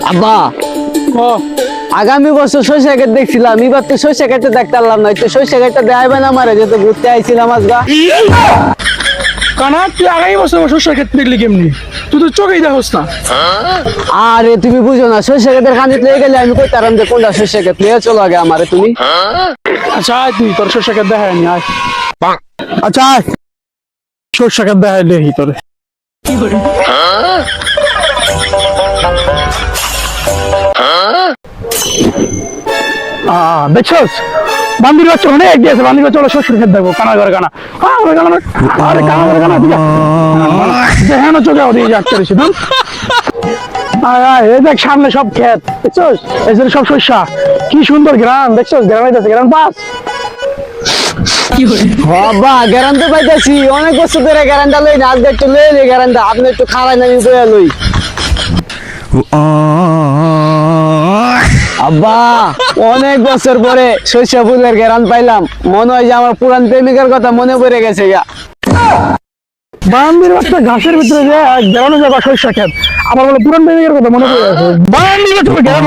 আব্বা ও আগামী বছর সরিষা ক্ষেত দেখছিলাম, এবার তো সরিষা ক্ষেতে দেখতে পারলাম না। তো সরিষা ক্ষেতটা দেখাইবে না আমারে, যেহেতু ঘুরতে আইছিলাম আজগা। কানা তুই আগামী বছর শস্যের ক্ষেত দেখলি কেমনি? তুই তো চোখেই দেখোস না। আরে তুমি বুঝো না, সরিষা ক্ষেতের খানিত লেগে গেলে আমি কইতারাম যে কোনটা সরিষা ক্ষেত, নিয়ে চলো আগে আমারে তুমি। আচ্ছা আয় তুই তোর শস্যের ক্ষেত দেখায় নি আয়। আচ্ছা আয় শস্যের ক্ষেত দেখায় দেখি তোরে। দেখছস বান্দির বাচ্চা অনেক গিয়েছে, বান্দির বাচ্চা ওরা শস্যের ক্ষেত দেখবো। কানা করে কানা আরে কানা করে কানা ঠিক আছে দেখেন চোখে ওদিকে যাচ্ছে বেশি না। আয় আয় এই দেখ সামনে সব ক্ষেত দেখছস, এই যে সব শস্য, কি সুন্দর গ্রাম দেখছস, গ্রাম হইতেছে গ্রাম পাস। বাবা গ্যারান্টি পাইতেছি, অনেক বছর ধরে গ্যারান্টা লই না, আজকে একটু লই নি গ্যারান্টা, আপনি একটু খাওয়াই না আমি বইয়া লই। আব্বা অনেক বছর পরে সরিষা ফুলের গ্যারান পাইলাম, মনে হয় যে আমার পুরান প্রেমিকার কথা মনে পড়ে গেছে গা। বান্দির বাচ্চা ঘাসের ভিতরে যে গ্রামে যাবা শস্য ক্ষেত, আবার বলে পুরান প্রেমিকের কথা মনে পড়ে গেছে। বান্দির বাচ্চা গ্রাম